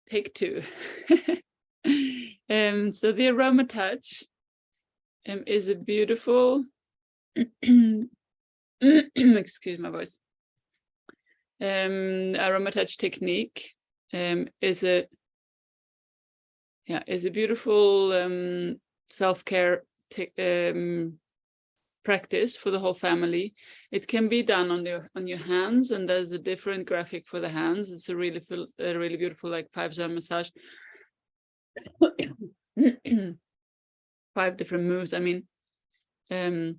take two. So the aroma touch is a beautiful, excuse my voice, aroma touch technique is a beautiful self-care practice for the whole family. It can be done on your hands, and there's a different graphic for the hands. It's a really beautiful, like 5-zone massage. 5 different moves, I mean, and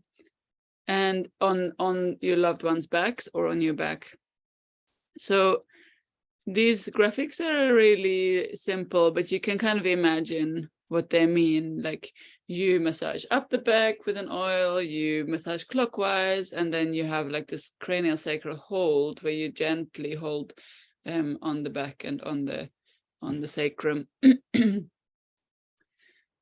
on your loved one's backs or on your back. So these graphics are really simple, but you can kind of imagine what they mean. Like, you massage up the back with an oil, you massage clockwise, and then you have like this cranial sacral hold where you gently hold on the back and on the sacrum.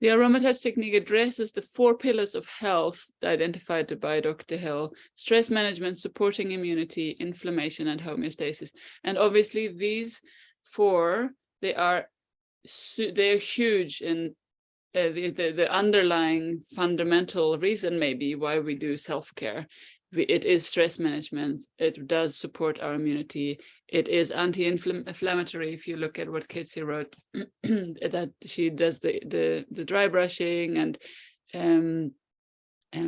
The aroma touch technique addresses the 4 pillars of health identified by Dr. Hill: stress management, supporting immunity, inflammation, and homeostasis. And obviously these 4, they're huge in the underlying fundamental reason maybe why we do self-care. It is stress management. It does support our immunity. It is anti-inflammatory. If you look at what Kitsi wrote, that she does the dry brushing, and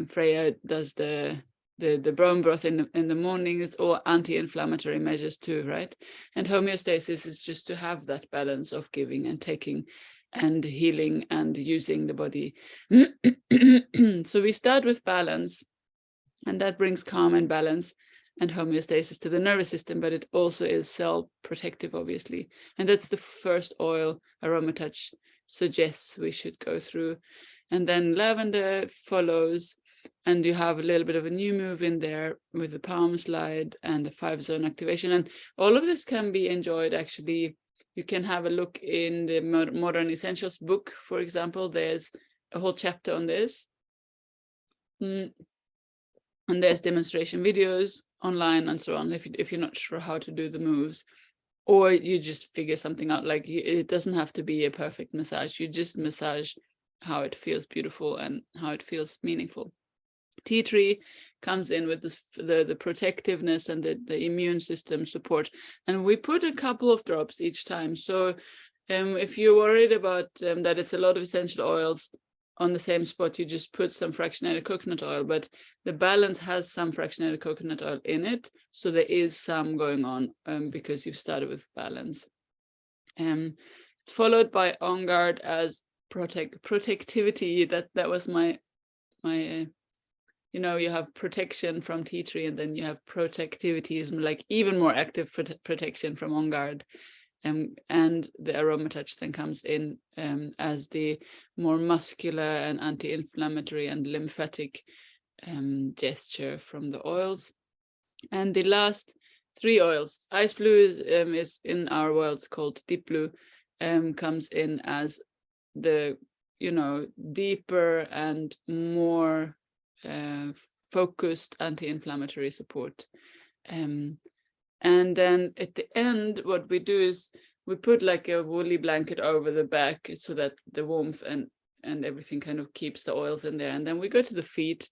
Freya does the bone broth in the morning. It's all anti-inflammatory measures too, right? And homeostasis is just to have that balance of giving and taking, and healing and using the body. So we start with balance. And that brings calm and balance and homeostasis to the nervous system, but it also is cell protective, obviously. And that's the first oil aroma touch suggests we should go through. And then lavender follows, and you have a little bit of a new move in there with the palm slide and the 5-zone activation. And all of this can be enjoyed, actually. You can have a look in the Modern Essentials book, for example. There's a whole chapter on this. And there's demonstration videos online and so on, if you're not sure how to do the moves, or you just figure something out. Like, it doesn't have to be a perfect massage. You just massage how it feels beautiful and how it feels meaningful. Tea tree comes in with the protectiveness and the immune system support. And we put a couple of drops each time. So if you're worried about that it's a lot of essential oils on the same spot, you just put some fractionated coconut oil, but the balance has some fractionated coconut oil in it. So there is some going on because you've started with balance. It's followed by On Guard as protectivity. That was my you have protection from tea tree, and then you have protectivity, is like even more active protection from On Guard. And the aroma touch then comes in as the more muscular and anti-inflammatory and lymphatic gesture from the oils. And the last 3 oils, ice blue is in our worlds called deep blue, comes in as the deeper and more focused anti-inflammatory support. And then at the end, what we do is we put like a woolly blanket over the back so that the warmth and everything kind of keeps the oils in there. And then we go to the feet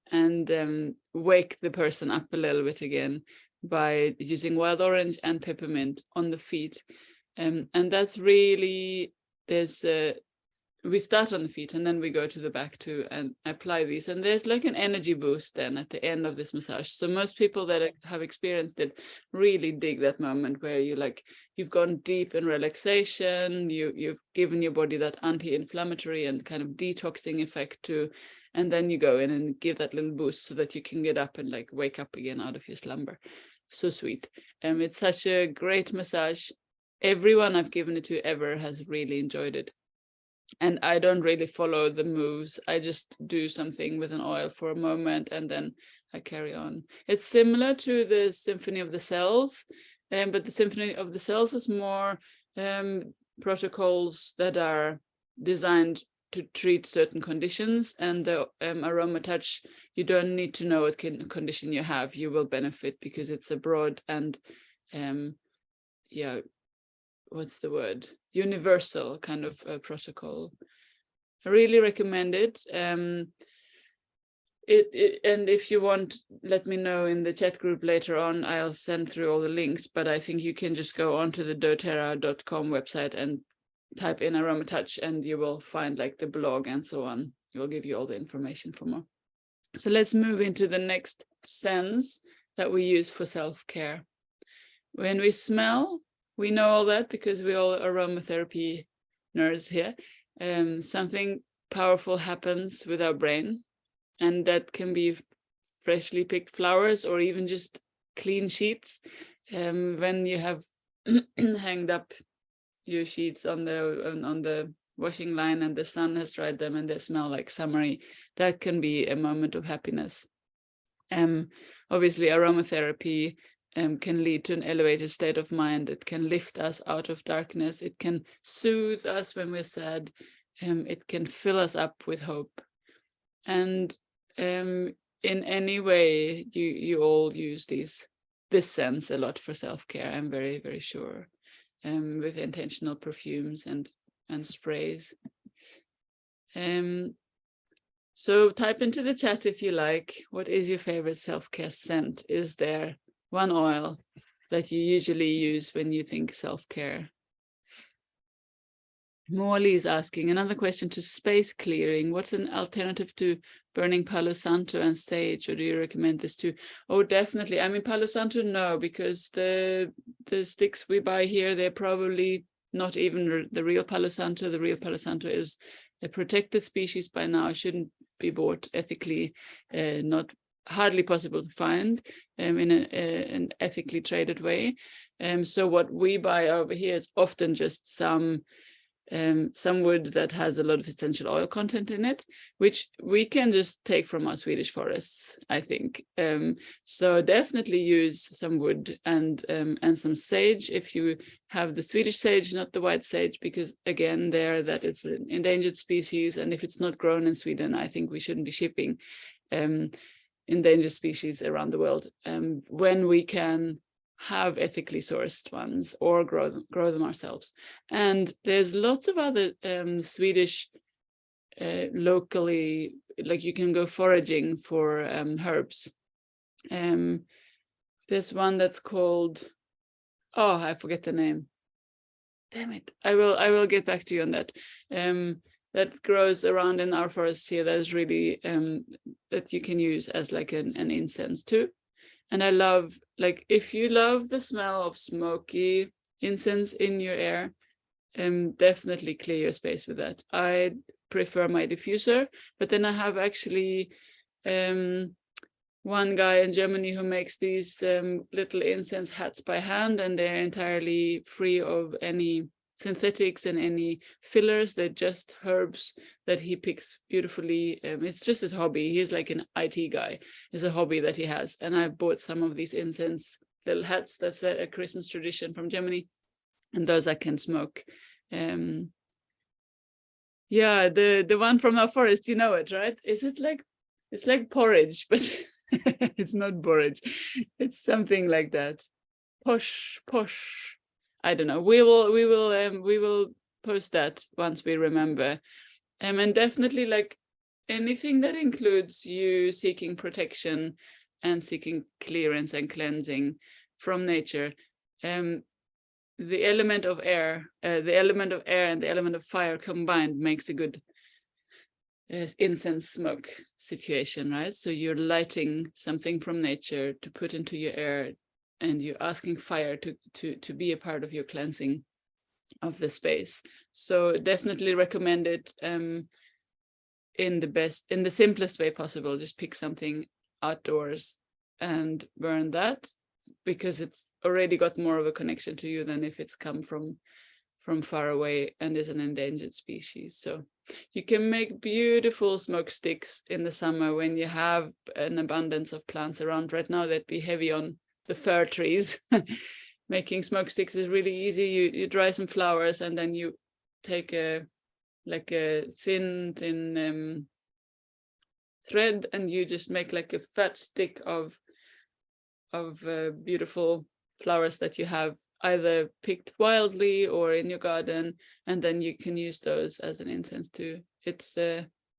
and wake the person up a little bit again by using wild orange and peppermint on the feet. And that's really, we start on the feet and then we go to the back too and apply these. And there's like an energy boost then at the end of this massage. So most people that have experienced it really dig that moment where you've gone deep in relaxation, you've given your body that anti-inflammatory and kind of detoxing effect too. And then you go in and give that little boost so that you can get up and like wake up again out of your slumber. So sweet. It's such a great massage. Everyone I've given it to ever has really enjoyed it. And I don't really follow the moves. I just do something with an oil for a moment and then I carry on. It's similar to the Symphony of the Cells, but the Symphony of the Cells is more protocols that are designed to treat certain conditions. And the aroma touch, you don't need to know what condition you have. You will benefit because it's a broad and what's the word, universal kind of protocol. I really recommend it. And if you want, let me know in the chat group later on. I'll send through all the links, but I think you can just go onto the doTERRA.com website and type in AromaTouch, and you will find like the blog and so on. It will give you all the information for more. So let's move into the next sense that we use for self-care. When we smell, we know all that because we're all aromatherapy nerds here. Something powerful happens with our brain, and that can be freshly picked flowers or even just clean sheets. When you have hanged up your sheets on the washing line and the sun has dried them and they smell like summery, that can be a moment of happiness. Obviously, aromatherapy can lead to an elevated state of mind. It can lift us out of darkness. It can soothe us when we're sad. It can fill us up with hope. And in any way, you all use this sense a lot for self-care, I'm very, very sure, with intentional perfumes and sprays. So type into the chat if you like, what is your favorite self-care scent? Is there one oil that you usually use when you think self-care? Morley is asking, another question to space clearing. What's an alternative to burning Palo Santo and sage, or do you recommend this too? Oh, definitely. I mean, Palo Santo, no, because the sticks we buy here, they're probably not even the real Palo Santo. The real Palo Santo is a protected species by now, shouldn't be bought ethically, not hardly possible to find in an ethically traded way. So what we buy over here is often just some wood that has a lot of essential oil content in it, which we can just take from our Swedish forests, I think. So definitely use some wood and some sage if you have the Swedish sage, not the white sage, because again, that it's an endangered species, and if it's not grown in Sweden, I think we shouldn't be shipping endangered species around the world when we can have ethically sourced ones or grow them ourselves. And there's lots of other Swedish locally, like you can go foraging for herbs. There's one that's called, oh, I forget the name. Damn it. I will get back to you on that. That grows around in our forests here. That is really that you can use as like an incense too. And I love, like, if you love the smell of smoky incense in your air, definitely clear your space with that. I prefer my diffuser, but then I have actually one guy in Germany who makes these little incense hats by hand, and they're entirely free of any synthetics and any fillers. They're just herbs that he picks beautifully. It's just his hobby. He's like an IT guy. It's a hobby that he has. And I bought some of these incense little hats. That's a Christmas tradition from Germany, and those I can smoke. Yeah, the one from our forest, you know it, right? Is it like, it's like porridge, but it's not porridge. It's something like that. Posh. I don't know. We will post that once we remember. And definitely, like, anything that includes you seeking protection and seeking clearance and cleansing from nature. The element of air and the element of fire combined makes a good incense smoke situation, right? So you're lighting something from nature to put into your air, and you're asking fire to be a part of your cleansing of the space. So definitely recommend it in the simplest way possible. Just pick something outdoors and burn that, because it's already got more of a connection to you than if it's come from far away and is an endangered species. So you can make beautiful smoke sticks in the summer when you have an abundance of plants around. Right now, they'd be heavy on the fir trees. Making smoke sticks is really easy. You dry some flowers, and then you take a thin thread, and you just make like a fat stick of beautiful flowers that you have either picked wildly or in your garden, and then you can use those as an incense too. It's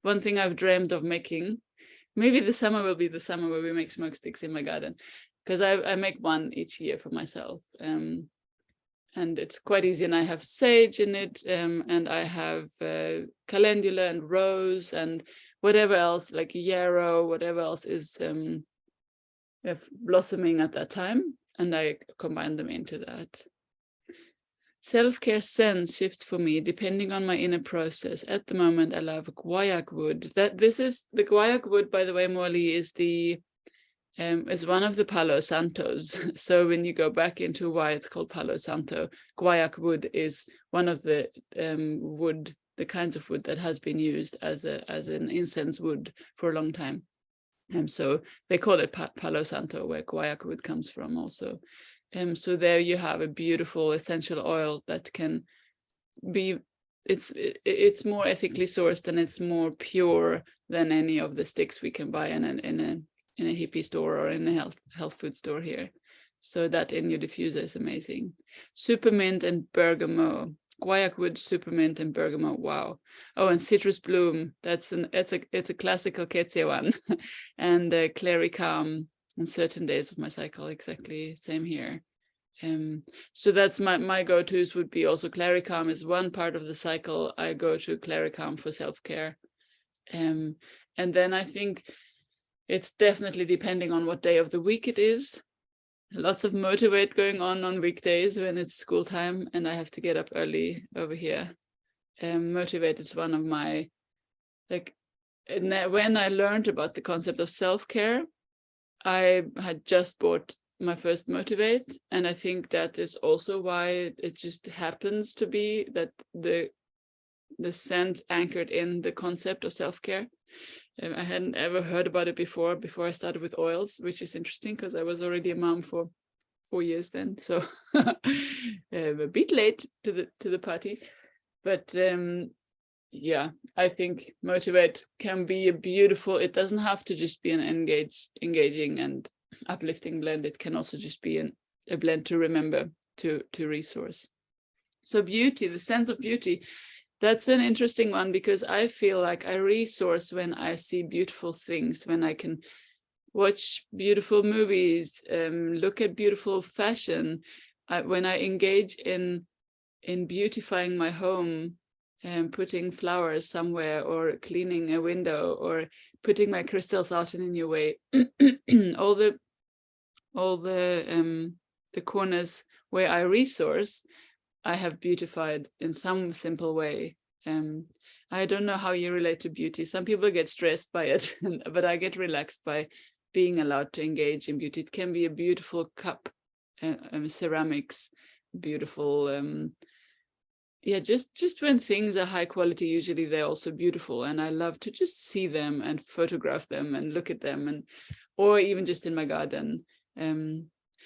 one thing I've dreamed of making. Maybe the summer will be the summer where we make smoke sticks in my garden, because I make one each year for myself. And it's quite easy, and I have sage in it, and I have calendula and rose and whatever else, like yarrow, whatever else is blossoming at that time, and I combine them into that. Self-care sense shifts for me depending on my inner process. At the moment, I love guaiac wood. This is the guaiac wood, by the way, Molly, is one of the Palo Santos. So when you go back into why it's called Palo Santo, guaiac wood is one of the the kinds of wood that has been used as an incense wood for a long time. And so they call it Palo Santo, where guaiac wood comes from also. So there you have a beautiful essential oil that can be, it's more ethically sourced, and it's more pure than any of the sticks we can buy in a hippie store or in a health food store here. So that in your diffuser is amazing. Supermint and bergamot. Guaiac wood, supermint, and bergamot. Wow. Oh, and citrus bloom. It's a classical Ketsia one. And clary calm on certain days of my cycle. Exactly same here. So that's my go-tos would be also clary calm is one part of the cycle. I go to clary calm for self-care. And then I think it's definitely depending on what day of the week it is. Lots of motivate going on weekdays when it's school time and I have to get up early over here. Motivate is one of my, when I learned about the concept of self-care, I had just bought my first motivate, and I think that is also why it just happens to be that the scent anchored in the concept of self-care. I hadn't ever heard about it before I started with oils, which is interesting because I was already a mom for 4 years then, so a bit late to the party. But yeah, I think motivate can be a beautiful, it doesn't have to just be an engaging and uplifting blend. It can also just be a blend to remember, to resource. So beauty, the sense of beauty, that's an interesting one, because I feel like I resource when I see beautiful things, when I can watch beautiful movies, look at beautiful fashion, when I engage in beautifying my home and putting flowers somewhere, or cleaning a window, or putting my crystals out in a new way. all the corners where I resource, I have beautified in some simple way. I don't know how you relate to beauty. Some people get stressed by it, but I get relaxed by being allowed to engage in beauty. It can be a beautiful cup, ceramics, beautiful. Yeah, just when things are high quality, usually they're also beautiful, and I love to just see them and photograph them and look at them, or even just in my garden.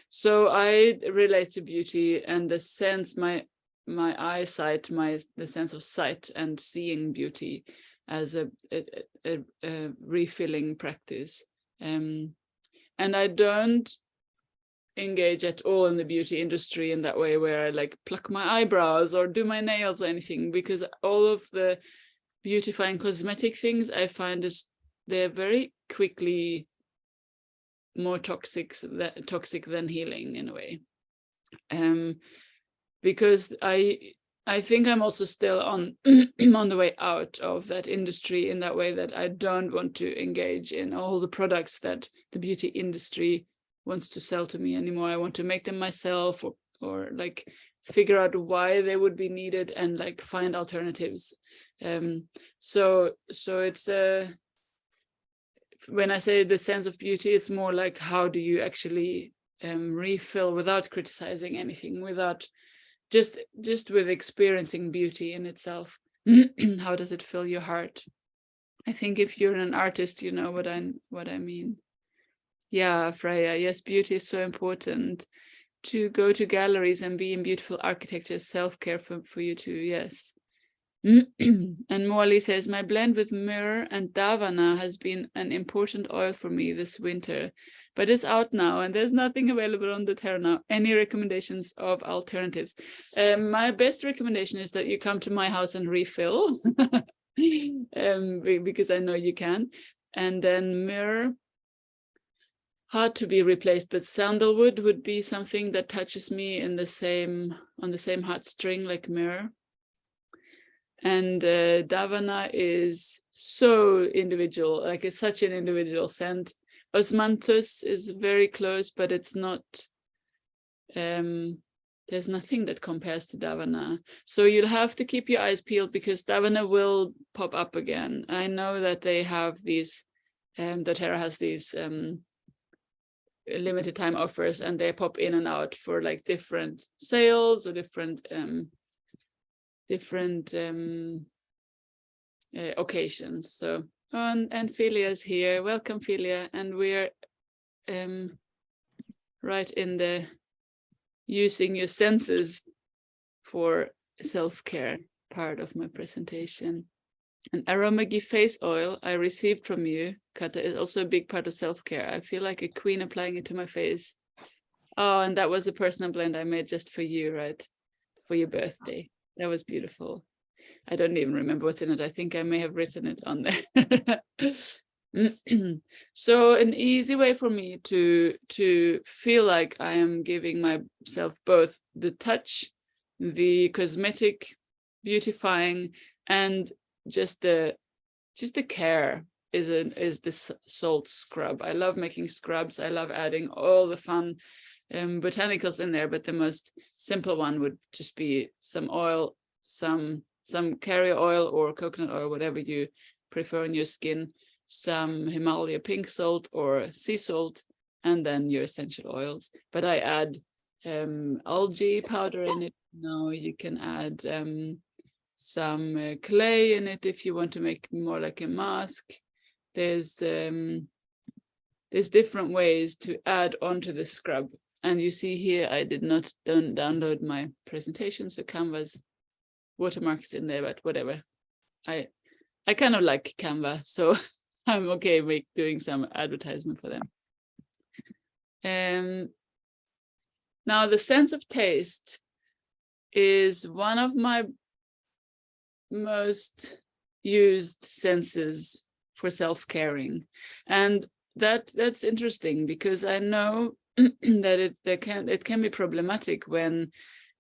So I relate to beauty and the sense, my eyesight, the sense of sight and seeing beauty as a refilling practice. And I don't engage at all in the beauty industry in that way, where I like pluck my eyebrows or do my nails or anything, because all of the beautifying cosmetic things I find they're very quickly more toxic than healing in a way. Because I think I'm also still on on the way out of that industry, in that way that I don't want to engage in all the products that the beauty industry wants to sell to me anymore. I want to make them myself, or like figure out why they would be needed and like find alternatives. So it's when I say the sense of beauty, it's more like, how do you actually refill without criticizing anything, without just with experiencing beauty in itself. How does it fill your heart? I think if you're an artist, you know what I mean. Yeah, Freya, yes, beauty is so important. To go to galleries and be in beautiful architecture, self-care for you too, yes. And Morley says, my blend with myrrh and davana has been an important oil for me this winter, but it's out now and there's nothing available on doTERRA now. Any recommendations of alternatives? My best recommendation is that you come to my house and refill, because I know you can. And then myrrh, hard to be replaced, but sandalwood would be something that touches me in the same, on the same heartstring like myrrh. And davana is so individual, like it's such an individual scent. Osmanthus is very close, but it's not, there's nothing that compares to davana. So you'll have to keep your eyes peeled because davana will pop up again. I know that they have these, doTERRA has these limited time offers, and they pop in and out for like different sales or different occasions. So, and Philia's here. Welcome, Philia. And we're right in the using your senses for self-care part of my presentation. An Aromagi face oil I received from you, Kata, is also a big part of self-care. I feel like a queen applying it to my face. Oh, and that was a personal blend I made just for you, right? For your birthday. That was beautiful. I don't even remember what's in it. I think I may have written it on there. So an easy way for me to feel like I am giving myself both the touch, the cosmetic beautifying, and just the care is this salt scrub. I love making scrubs. I love adding all the fun botanicals in there, but the most simple one would just be some oil, some carrier oil or coconut oil, whatever you prefer on your skin, some Himalaya pink salt or sea salt, and then your essential oils. But I add algae powder in it. Now you can add some clay in it if you want to make more like a mask. There's different ways to add onto the scrub. And you see here, I don't download my presentation, so Canva's watermarks in there, but whatever. I kind of like Canva, so I'm okay with doing some advertisement for them. Now the sense of taste is one of my most used senses for self-caring, and that's interesting because I know that it can be problematic when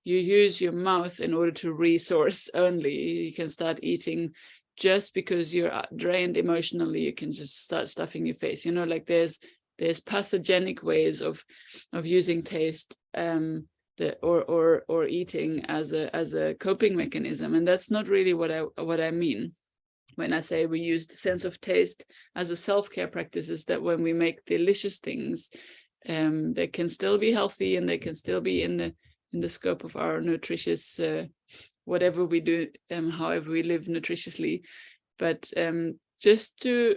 you use your mouth in order to resource only. You can start eating just because you're drained emotionally. You can just start stuffing your face, you know, like there's pathogenic ways of using taste or eating as a coping mechanism, and that's not really what I mean when I say we use the sense of taste as a self-care practice. Is that when we make delicious things, they can still be healthy and they can still be in the scope of our nutritious whatever we do, however we live nutritiously, but just to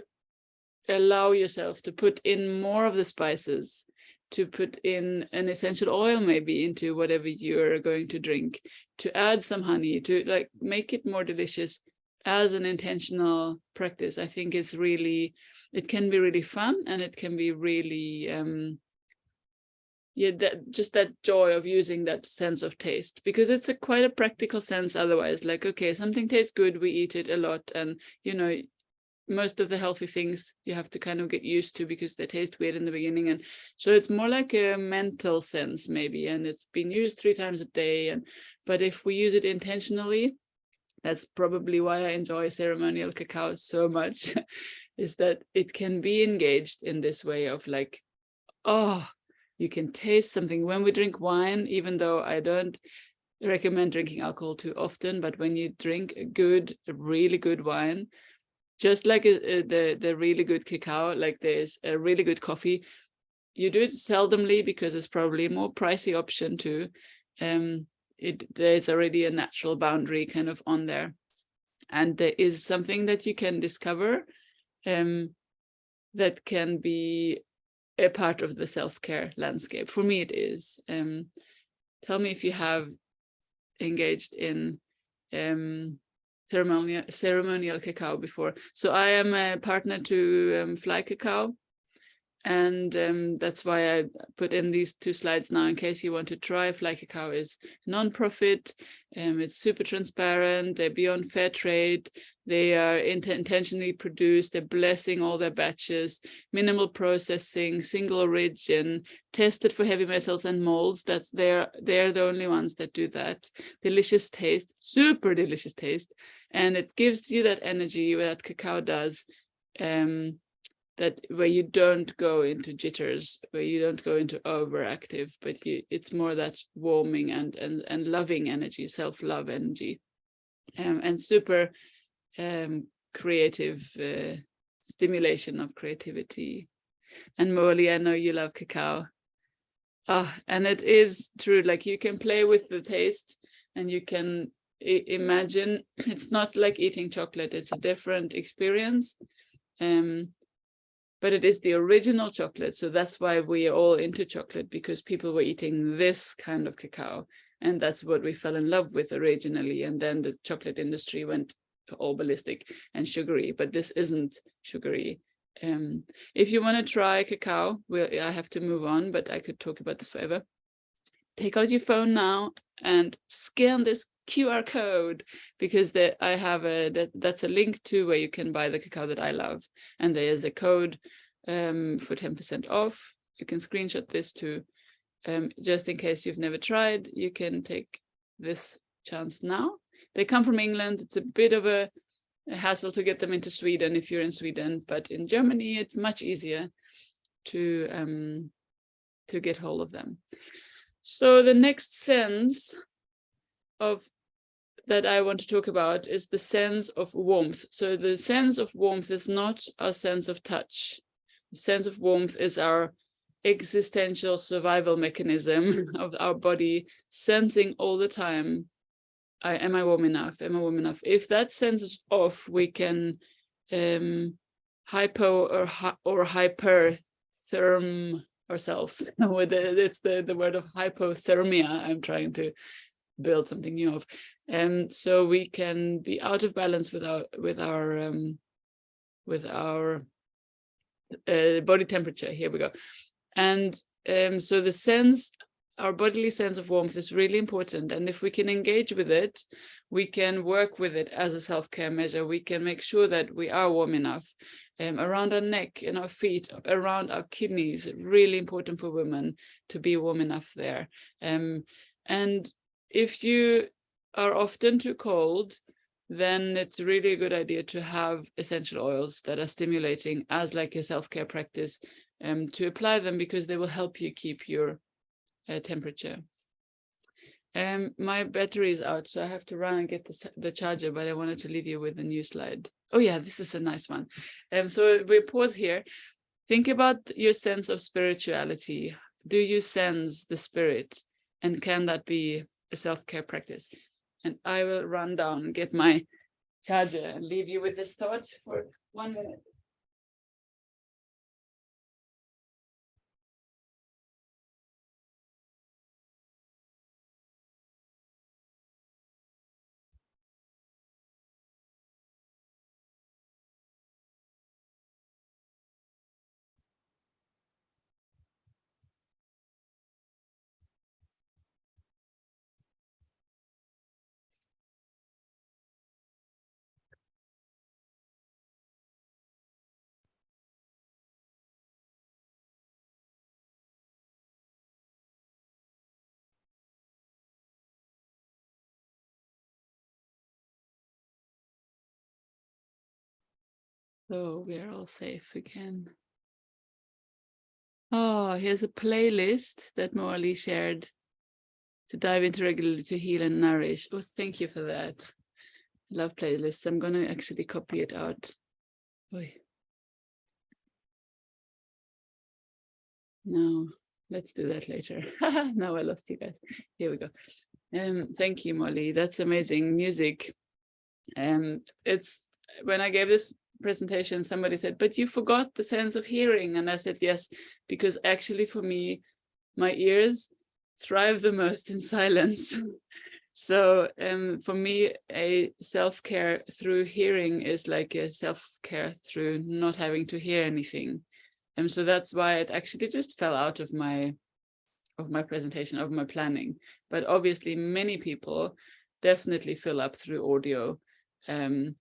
allow yourself to put in more of the spices, to put in an essential oil maybe into whatever you're going to drink, to add some honey, to like make it more delicious as an intentional practice. I think it can be really fun, and it can be really that joy of using that sense of taste, because it's quite a practical sense otherwise. Like, okay, something tastes good, we eat it a lot, and you know, most of the healthy things you have to kind of get used to because they taste weird in the beginning, and so it's more like a mental sense maybe, and it's been used 3 times a day. But if we use it intentionally, that's probably why I enjoy ceremonial cacao so much, is that it can be engaged in this way of like, oh, you can taste something. When we drink wine, even though I don't recommend drinking alcohol too often, but when you drink a really good wine, just like the really good cacao, like there's a really good coffee, you do it seldomly because it's probably a more pricey option too. There's already a natural boundary kind of on there, and there is something that you can discover that can be a part of the self-care landscape. For me, it is. Tell me if you have engaged in ceremonial cacao before. So I am a partner to Fly Cacao. And that's why I put in these 2 slides now in case you want to try. Fly Cacao is non-profit. It's super transparent. They're beyond fair trade. They are intentionally produced. They're blessing all their batches. Minimal processing, single origin, tested for heavy metals and molds. They're the only ones that do that. Delicious taste, super delicious taste, and it gives you that energy that cacao does. That where you don't go into jitters, where you don't go into overactive, but it's more that warming and loving energy, self-love energy, and super creative stimulation of creativity. And Molly, I know you love cacao. And it is true, like you can play with the taste and you can imagine it's not like eating chocolate, it's a different experience. But it is the original chocolate. So that's why we are all into chocolate, because people were eating this kind of cacao. And that's what we fell in love with originally. And then the chocolate industry went all ballistic and sugary, but this isn't sugary. If you want to try cacao, I have to move on, but I could talk about this forever. Take out your phone now and scan this QR code, because I have that's a link to where you can buy the cacao that I love, and there is a code for 10% off. You can screenshot this too, just in case you've never tried. You can take this chance now. They come from England. It's a bit of a hassle to get them into Sweden if you're in Sweden, but in Germany it's much easier to get hold of them. So the next sense that I want to talk about is the sense of warmth. So the sense of warmth is not our sense of touch. The sense of warmth is our existential survival mechanism of our body sensing all the time, am I warm enough? Am I warm enough? If that sense is off, we can hypo or hypertherm ourselves. It's the word of hypothermia I'm trying to build something new of, and so we can be out of balance with our body temperature. Here we go. And so the sense, our bodily sense of warmth is really important, and if we can engage with it, we can work with it as a self-care measure. We can make sure that we are warm enough around our neck, in our feet, around our kidneys. Really important for women to be warm enough there. And if you are often too cold, then it's really a good idea to have essential oils that are stimulating as like a self-care practice, to apply them, because they will help you keep your temperature. My battery is out, so I have to run and get the charger, but I wanted to leave you with a new slide. Oh yeah, this is a nice one. So we pause here. Think about your sense of spirituality. Do you sense the spirit? And can that be a self-care practice? And I will run down and get my charger and leave you with this thought for 1 minute. So we're all safe again. Oh, here's a playlist that Morley shared to dive into regularly to heal and nourish. Oh, thank you for that. I love playlists. I'm going to actually copy it out. Oy. No, let's do that later. Now I lost you guys. Here we go. Thank you, Molly. That's amazing music. It's when I gave this presentation, somebody said, but you forgot the sense of hearing. And I said, yes, because actually for me, my ears thrive the most in silence. So for me, a self-care through hearing is like a self-care through not having to hear anything. And so that's why it actually just fell out of my presentation, of my planning. But obviously many people definitely fill up through audio and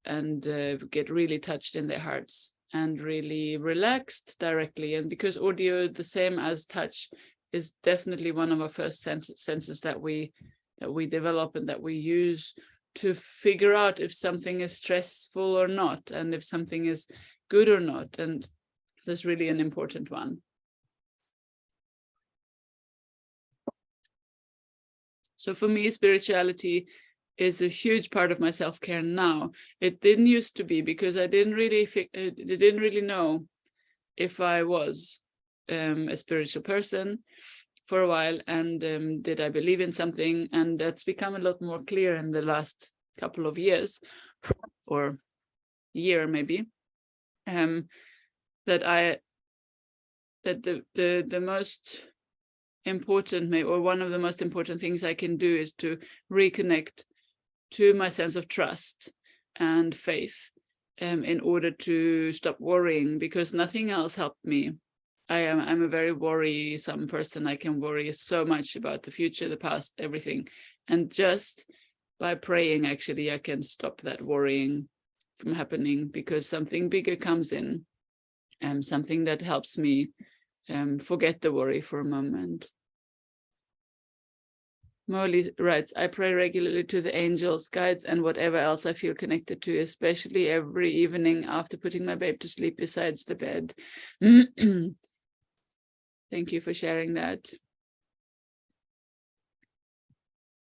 get really touched in their hearts and really relaxed directly. And because audio, the same as touch, is definitely one of our first senses that we develop and that we use to figure out if something is stressful or not, and if something is good or not. And so it's really an important one. So for me, spirituality is a huge part of my self-care now. It didn't used to be, because I didn't really know if I was a spiritual person for a while, and did I believe in something. And that's become a lot more clear in the last couple of years, or year maybe, that the most important, or one of the most important things I can do is to reconnect to my sense of trust and faith, in order to stop worrying, because nothing else helped me. I'm a very worrisome person. I can worry so much about the future, the past, everything. And just by praying, actually, I can stop that worrying from happening, because something bigger comes in, something that helps me forget the worry for a moment. Molly writes, I pray regularly to the angels, guides, and whatever else I feel connected to, especially every evening after putting my babe to sleep besides the bed. Thank you for sharing that.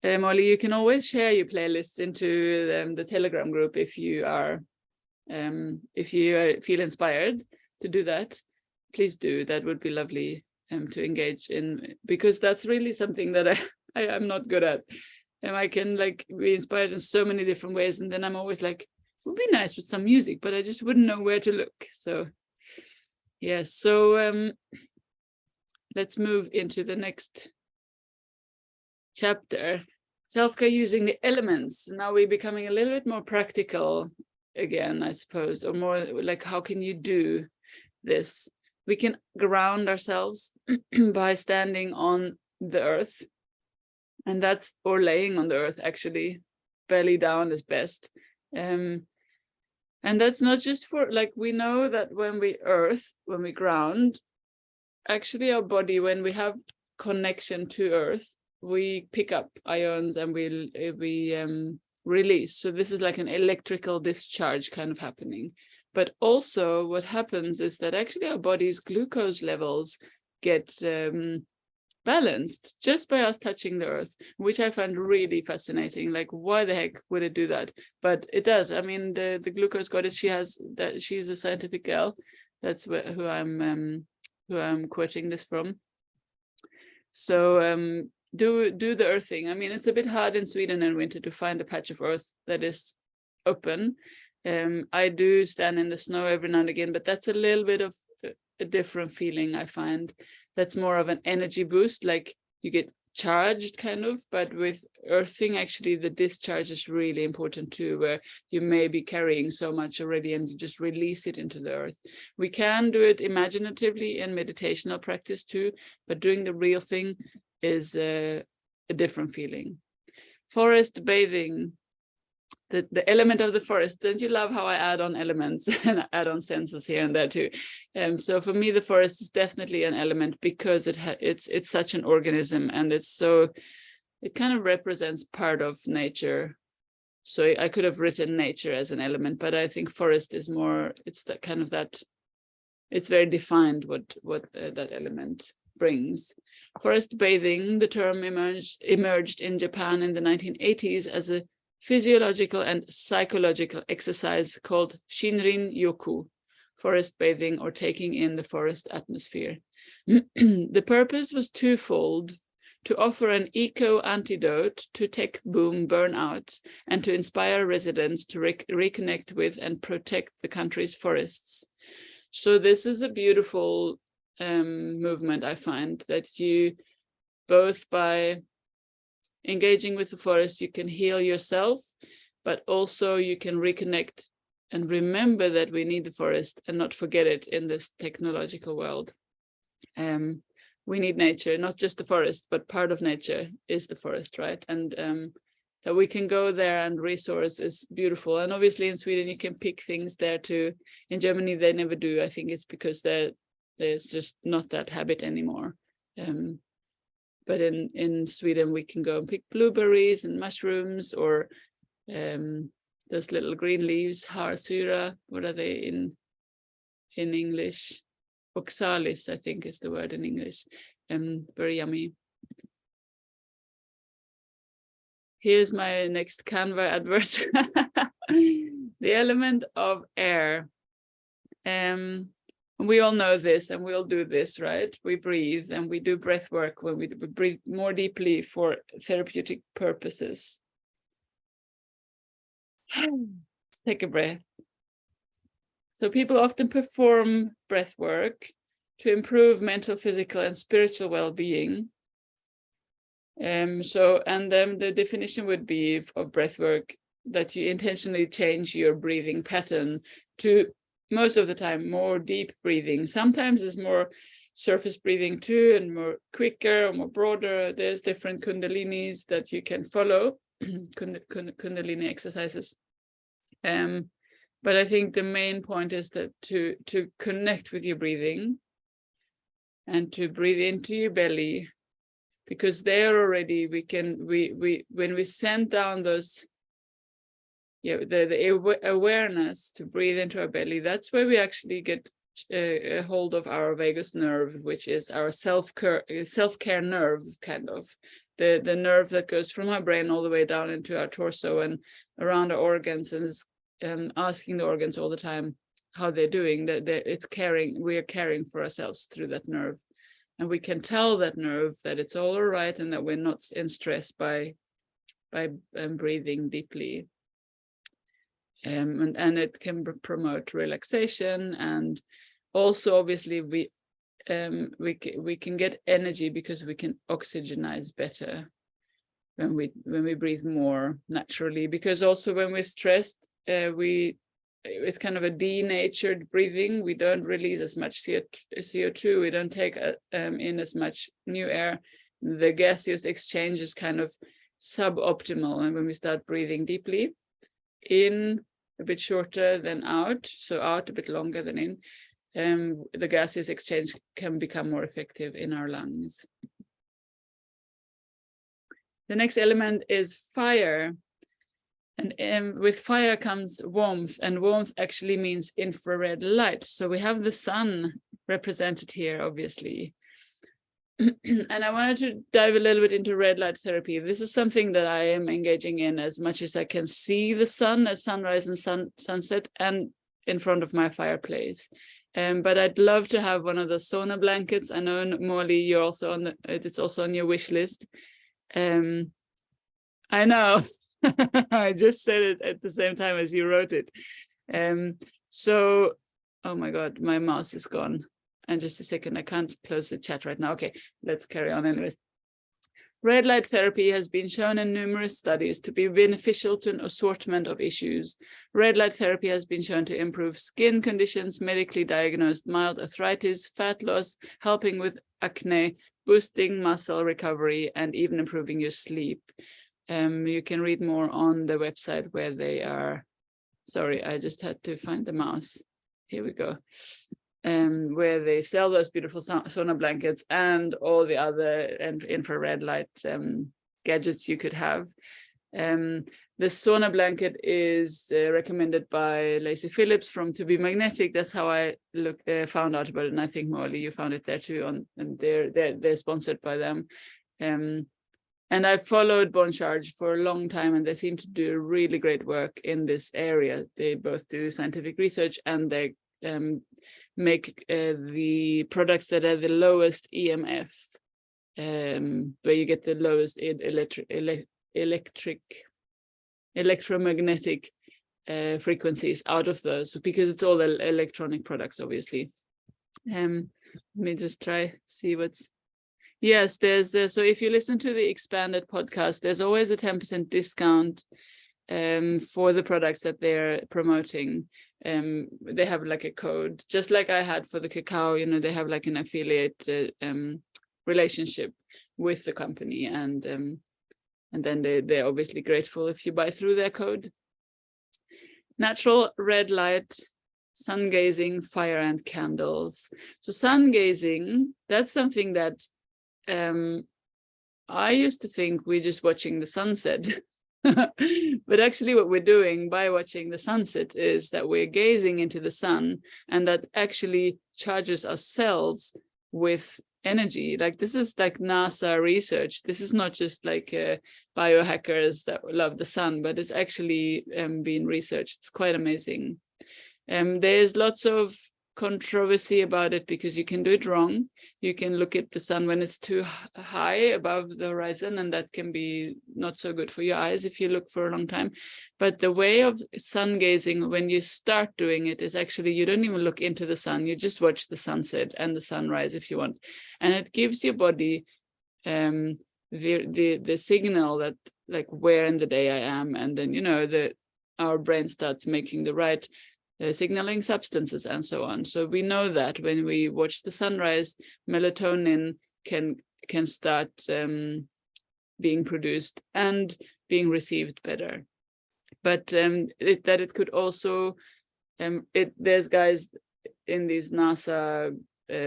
Molly, you can always share your playlists into the Telegram group if you feel inspired to do that. Please do. That would be lovely to engage in, because that's really something that I'm not good at. And I can be inspired in so many different ways, and then I'm always like, it would be nice with some music, but I just wouldn't know where to look. So yes, so let's move into the next chapter. Self-care using the elements. Now we're becoming a little bit more practical again, I suppose, or more like, how can you do this? We can ground ourselves by standing on the earth, and that's, or laying on the earth, actually, belly down is best. And that's not just for, we know that when we ground, actually our body, when we have connection to earth, we pick up ions and we release. So this is like an electrical discharge kind of happening. But also what happens is that actually our body's glucose levels get balanced just by us touching the earth, which I find really fascinating. Like, why the heck would it do that? But it does. I mean, the glucose goddess, she's a scientific gal. That's who I'm quoting this from. So do the earthing. I mean, it's a bit hard in Sweden in winter to find a patch of earth that is open. I do stand in the snow every now and again, but that's a little bit of a different feeling. I find that's more of an energy boost, like you get charged kind of, but with earthing, actually the discharge is really important too, where you may be carrying so much already and you just release it into the earth. We can do it imaginatively in meditational practice too, but doing the real thing is a different feeling. Forest bathing. The element of the forest. Don't you love how I add on elements and add on senses here and there too? So for me, the forest is definitely an element, because it's such an organism, and it kind of represents part of nature. So I could have written nature as an element, but I think forest is more. It's that kind of that. It's very defined what that element brings. Forest bathing. The term emerged in Japan in the 1980s as a physiological and psychological exercise called Shinrin-yoku, forest bathing, or taking in the forest atmosphere. The purpose was twofold: to offer an eco-antidote to tech boom burnout, and to inspire residents to reconnect with and protect the country's forests. So this is a beautiful movement, I find, that you both by engaging with the forest, you can heal yourself, but also you can reconnect and remember that we need the forest and not forget it in this technological world. We need nature, not just the forest, but part of nature is the forest, right? And that we can go there and resource is beautiful. And obviously in Sweden, you can pick things there too. In Germany, they never do. I think it's because there's just not that habit anymore. But in Sweden, we can go and pick blueberries and mushrooms, or those little green leaves, harsyra. What are they in English? Oxalis, I think is the word in English. Very yummy. Here's my next Canva advert. The element of air. We all know this, and we all do this, right? We breathe, and we do breath work when we breathe more deeply for therapeutic purposes. Let's take a breath. So people often perform breath work to improve mental, physical, and spiritual well-being. And then the definition would be of breath work that you intentionally change your breathing pattern to, most of the time, more deep breathing. Sometimes it's more surface breathing too, and more quicker or more broader. There's different kundalinis that you can follow, kundalini exercises. But I think the main point is that to connect with your breathing and to breathe into your belly, because there already when we send down those, the awareness to breathe into our belly, that's where we actually get a hold of our vagus nerve, which is our self-care nerve, kind of the nerve that goes from our brain all the way down into our torso and around our organs, and is asking the organs all the time how they're doing. We are caring for ourselves through that nerve, and we can tell that nerve that it's all right and that we're not in stress by breathing deeply. And it can promote relaxation, and also obviously we can get energy because we can oxygenize better when we breathe more naturally. Because also when we're stressed, it's kind of a denatured breathing. We don't release as much CO2. We don't take in as much new air. The gaseous exchange is kind of suboptimal. And when we start breathing deeply, in a bit shorter than out, so out a bit longer than in, the gaseous exchange can become more effective in our lungs. The next element is fire. And with fire comes warmth, and warmth actually means infrared light. So we have the sun represented here, obviously. And I wanted to dive a little bit into red light therapy. This is something that I am engaging in as much as I can see the sun at sunrise and sunset and in front of my fireplace. But I'd love to have one of the sauna blankets. I know, Molly, you're also it's also on your wish list. I know. I just said it at the same time as you wrote it. So, oh my God, my mouse is gone. And just a second, I can't close the chat right now. Okay, let's carry on anyways. Red light therapy has been shown in numerous studies to be beneficial to an assortment of issues. Red light therapy has been shown to improve skin conditions, medically diagnosed mild arthritis, fat loss, helping with acne, boosting muscle recovery, and even improving your sleep. You can read more on the website where they are. Sorry, I just had to find the mouse. Here we go. Where they sell those beautiful sauna blankets and all the other infrared light gadgets you could have. The sauna blanket is recommended by Lacey Phillips from To Be Magnetic. That's how I found out about it, and I think Molly, you found it there too. And they're sponsored by them. And I followed Bon Charge for a long time, and they seem to do really great work in this area. They both do scientific research, and they make the products that are the lowest EMF, where you get the lowest electromagnetic frequencies out of those, because it's all the electronic products, obviously. Let me just see what's Yes, there's so if you listen to the expanded podcast, there's always a 10% discount for the products that they're promoting. They have like a code, just like I had for the cacao. You know, they have like an affiliate relationship with the company, and then they're obviously grateful if you buy through their code. Natural red light, sun gazing, fire and candles. So sun gazing, that's something that I used to think we're just watching the sunset. But actually what we're doing by watching the sunset is that we're gazing into the sun, and that actually charges our cells with energy. Like, this is like NASA research. This is not just like biohackers that love the sun, but it's actually being researched. It's quite amazing. There's lots of controversy about it because you can do it wrong. You can look at the sun when it's too high above the horizon, and that can be not so good for your eyes if you look for a long time. But the way of sun gazing, when you start doing it, is actually you don't even look into the sun. You just watch the sunset and the sunrise if you want, and it gives your body the signal that, like, where in the day I am, and then, you know, our brain starts making the right signaling substances and so on. So we know that when we watch the sunrise, melatonin can start being produced and being received better. But it could also there's guys in these NASA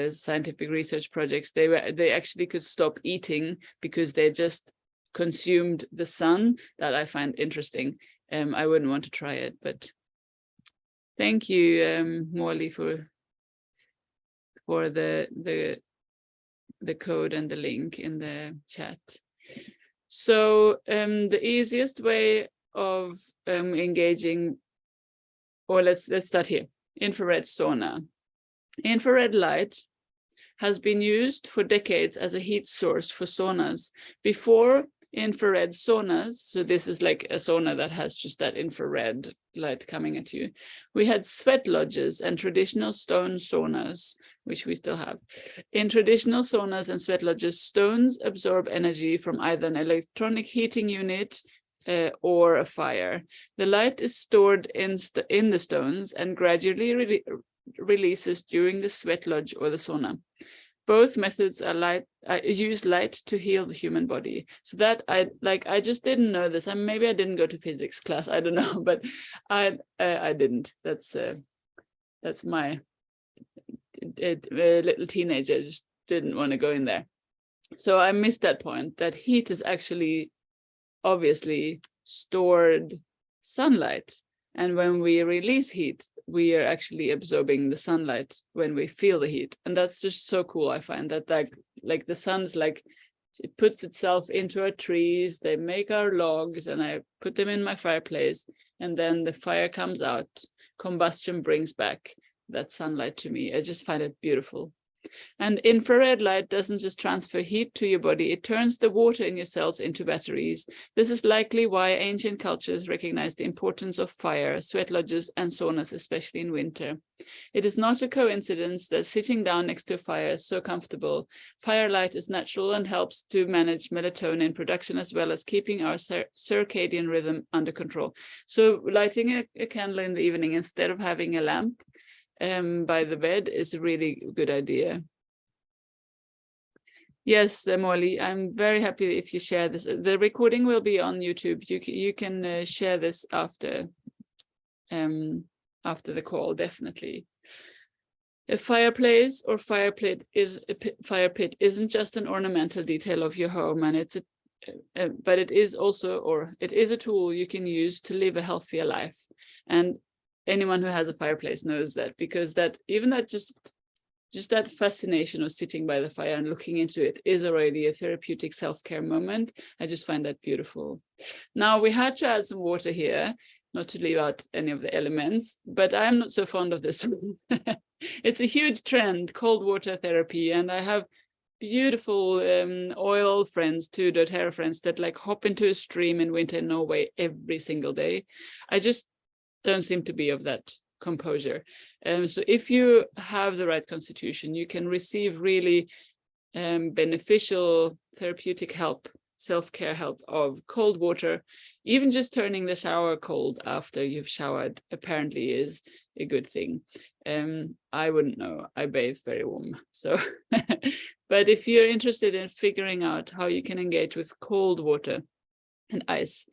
scientific research projects, they actually could stop eating because they just consumed the sun. That I find interesting. I wouldn't want to try it, but thank you, Morley, for the code and the link in the chat. So the easiest way of engaging, or let's start here. Infrared sauna. Infrared light has been used for decades as a heat source for saunas. Before infrared saunas, so this is like a sauna that has just that infrared light coming at you, we had sweat lodges and traditional stone saunas, which we still have. In traditional saunas and sweat lodges, stones absorb energy from either an electronic heating unit or a fire. The light is stored in the stones and gradually releases during the sweat lodge or the sauna. Both methods are use light to heal the human body. So that I just didn't know this. And maybe I didn't go to physics class. I don't know, but I didn't. That's my little teenager just didn't want to go in there. So I missed that point, that heat is actually obviously stored sunlight. And when we release heat, we are actually absorbing the sunlight when we feel the heat. And that's just so cool. I find that like the sun's like, it puts itself into our trees, they make our logs, and I put them in my fireplace, and then the fire comes out. Combustion brings back that sunlight to me. I just find it beautiful. And infrared light doesn't just transfer heat to your body, it turns the water in your cells into batteries. This is likely why ancient cultures recognized the importance of fire, sweat lodges, and saunas, especially in winter. It is not a coincidence that sitting down next to a fire is so comfortable. Firelight is natural and helps to manage melatonin production, as well as keeping our circadian rhythm under control. So lighting a candle in the evening instead of having a lamp by the bed is a really good idea. Yes, Molly, I'm very happy if you share this. The recording will be on YouTube. You can share this after the call, definitely. A fireplace or fire pit isn't just an ornamental detail of your home, and but it is also, or it is a tool you can use to live a healthier life. And anyone who has a fireplace knows that, because just that fascination of sitting by the fire and looking into it is already a therapeutic self-care moment. I just find that beautiful. Now, we had to add some water here, not to leave out any of the elements, but I'm not so fond of this. It's a huge trend, cold water therapy, and I have beautiful oil friends too, doTERRA friends, that like hop into a stream in winter in Norway every single day. I just don't seem to be of that composure. So if you have the right constitution, you can receive really beneficial therapeutic help, self-care help of cold water. Even just turning the shower cold after you've showered apparently is a good thing. I wouldn't know, I bathe very warm, so but if you're interested in figuring out how you can engage with cold water and ice,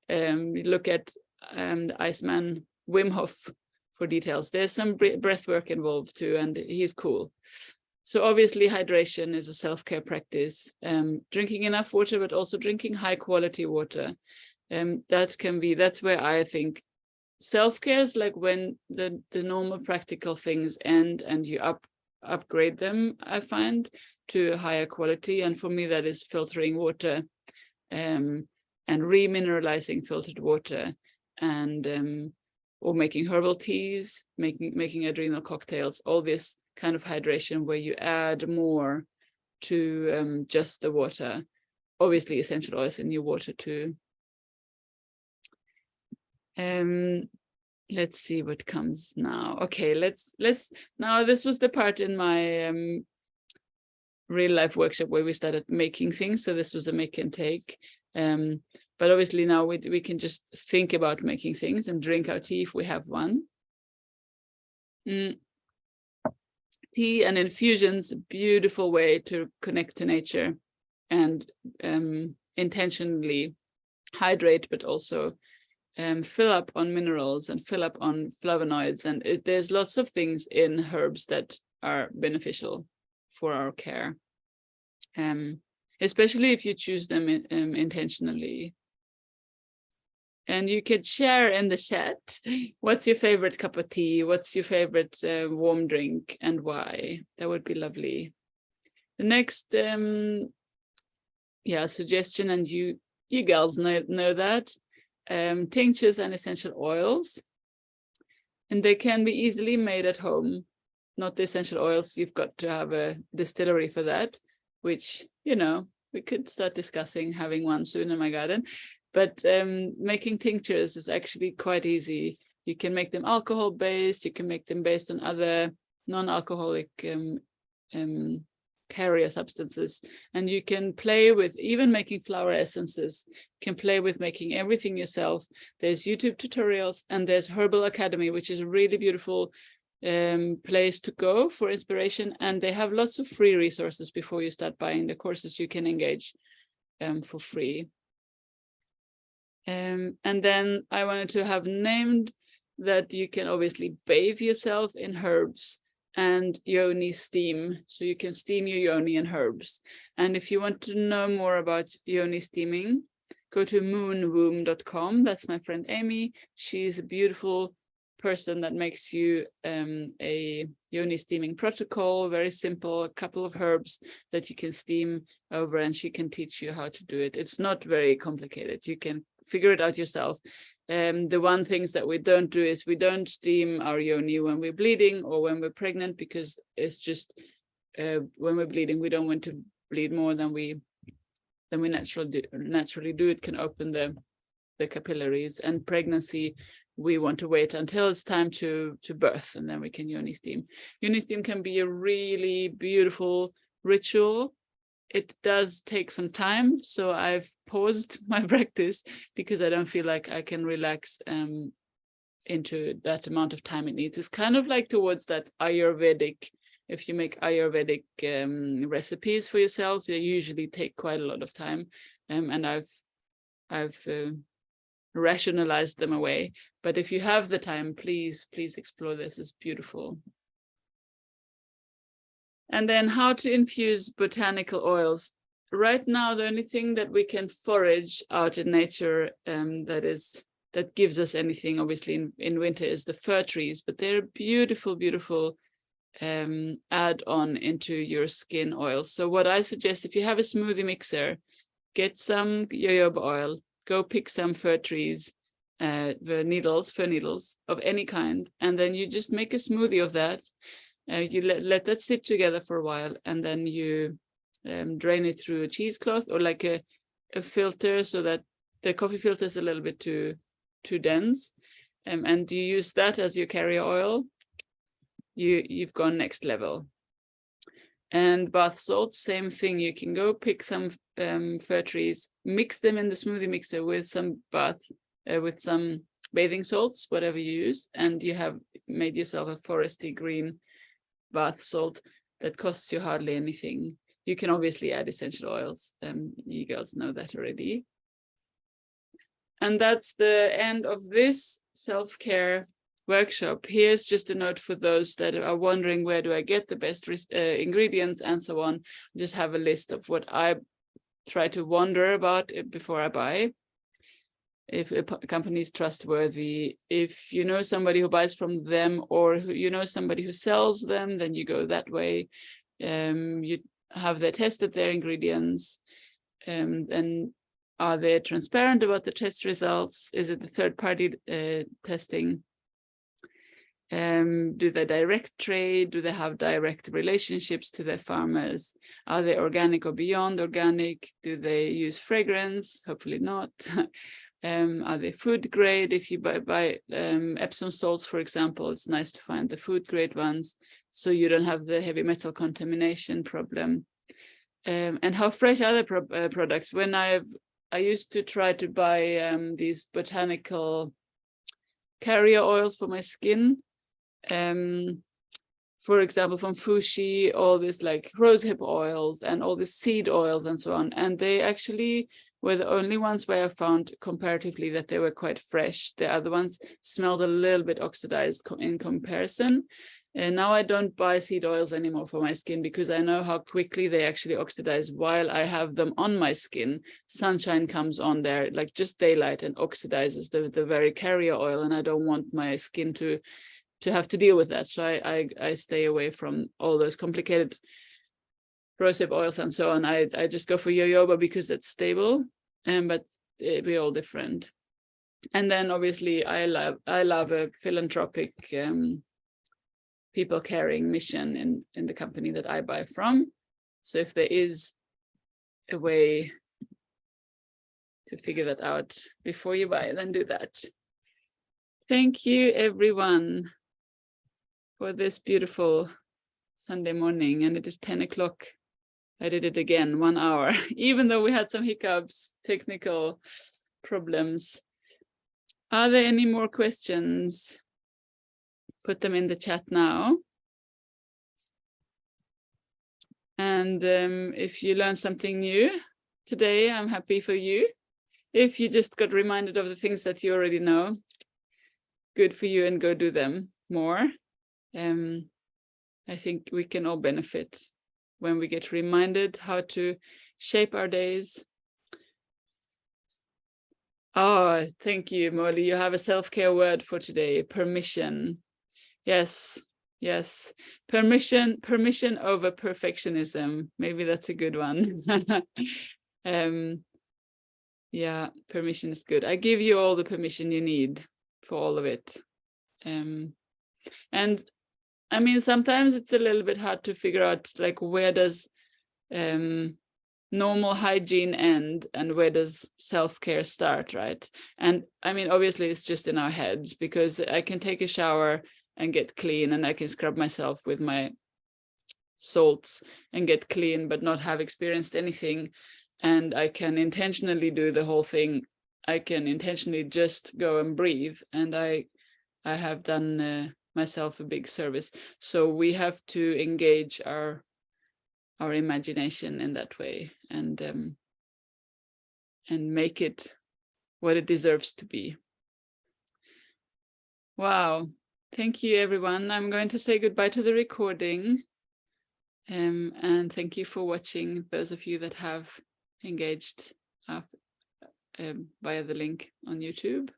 look at the Iceman Wim Hof for details. There's some breath work involved too, and he's cool. So obviously hydration is a self-care practice, drinking enough water, but also drinking high quality water. That's where I think self-care is like when the normal practical things end and you upgrade them, I find, to a higher quality. And for me, that is filtering water and remineralizing filtered water, and or making herbal teas, making adrenal cocktails, all this kind of hydration where you add more to just the water. Obviously essential oils in your water too. Let's see what comes now. Okay, let's now, this was the part in my real life workshop where we started making things. So this was a make and take. But obviously now we can just think about making things and drink our tea if we have one. Tea and infusions, a beautiful way to connect to nature and intentionally hydrate, but also fill up on minerals and fill up on flavonoids. And there's lots of things in herbs that are beneficial for our care, especially if you choose them intentionally. And you could share in the chat, what's your favorite cup of tea? What's your favorite warm drink and why? That would be lovely. The next suggestion, and you girls know that, tinctures and essential oils. And they can be easily made at home. Not the essential oils, you've got to have a distillery for that, which, you know, we could start discussing having one soon in my garden. But making tinctures is actually quite easy. You can make them alcohol-based, you can make them based on other non-alcoholic carrier substances. And you can play with even making flower essences. You can play with making everything yourself. There's YouTube tutorials, and there's Herbal Academy, which is a really beautiful place to go for inspiration. And they have lots of free resources before you start buying the courses. You can engage for free. And then I wanted to have named that you can obviously bathe yourself in herbs and yoni steam. So you can steam your yoni in herbs. And if you want to know more about yoni steaming, go to moonwomb.com. That's my friend Amy. She's a beautiful person that makes you a yoni steaming protocol, very simple, a couple of herbs that you can steam over, and she can teach you how to do it. It's not very complicated. You can figure it out yourself. The one things that we don't do is we don't steam our yoni when we're bleeding or when we're pregnant, because it's just when we're bleeding, we don't want to bleed more than we naturally do. It can open the capillaries. And pregnancy, we want to wait until it's time to birth, and then we can yoni steam. Yoni steam can be a really beautiful ritual. It does take some time, so I've paused my practice because I don't feel like I can relax into that amount of time it needs. It's kind of like towards that Ayurvedic. If you make Ayurvedic recipes for yourself, they usually take quite a lot of time, and I've rationalized them away. But if you have the time, please explore this. It's beautiful. And then how to infuse botanical oils. Right now, the only thing that we can forage out in nature that gives us anything, obviously in winter, is the fir trees, but they're beautiful, beautiful add-on into your skin oil. So what I suggest, if you have a smoothie mixer, get some jojoba oil, go pick some fir trees, fir needles of any kind, and then you just make a smoothie of that. You let that sit together for a while, and then you drain it through a cheesecloth or like a filter, so that the coffee filter is a little bit too dense, and you use that as your carrier oil. You've gone next level. And bath salts, same thing. You can go pick some fir trees, mix them in the smoothie mixer with some bathing salts, whatever you use, and you have made yourself a foresty green bath salt that costs you hardly anything. You can obviously add essential oils. You girls know that already. And that's the end of this self-care workshop. Here's just a note for those that are wondering, where do I get the best ingredients and so on. Just have a list of what I try to wonder about before I buy. If a company is trustworthy, if you know somebody who buys from them, or you know somebody who sells them, then you go that way. You have they tested their ingredients, and are they transparent about the test results? Is it the third-party testing? Do they direct trade? Do they have direct relationships to their farmers? Are they organic or beyond organic? Do they use fragrance? Hopefully not. Are they food grade? If you buy Epsom salts, for example, it's nice to find the food grade ones, so you don't have the heavy metal contamination problem. And how fresh are the products? When I used to try to buy these botanical carrier oils for my skin. For example, from Fushi, all this like rosehip oils and all the seed oils and so on. And they actually were the only ones where I found comparatively that they were quite fresh. The other ones smelled a little bit oxidized in comparison. And now I don't buy seed oils anymore for my skin, because I know how quickly they actually oxidize while I have them on my skin. Sunshine comes on there, like just daylight, and oxidizes the very carrier oil. And I don't want my skin to have to deal with that. So I stay away from all those complicated rosehip oils and so on. I just go for jojoba because that's stable, but we're all different. And then obviously I love a philanthropic people caring mission in the company that I buy from. So if there is a way to figure that out before you buy, then do that. Thank you everyone for this beautiful Sunday morning, and it is 10 o'clock. I did it again, 1 hour, even though we had some hiccups, technical problems. Are there any more questions? Put them in the chat now. And if you learned something new today, I'm happy for you. If you just got reminded of the things that you already know, good for you, and go do them more. I think we can all benefit when we get reminded how to shape our days. Oh, thank you, Molly. You have a self-care word for today: permission. Yes, yes. Permission over perfectionism. Maybe that's a good one. Yeah, permission is good. I give you all the permission you need for all of it. And I mean, sometimes it's a little bit hard to figure out, like, where does normal hygiene end and where does self-care start, right? And I mean, obviously it's just in our heads, because I can take a shower and get clean, and I can scrub myself with my salts and get clean, but not have experienced anything. And I can intentionally do the whole thing. I can intentionally just go and breathe, and I have done myself a big service. So we have to engage our imagination in that way, and make it what it deserves to be. Wow. Thank you, everyone. I'm going to say goodbye to the recording. And thank you for watching, those of you that have engaged via the link on YouTube.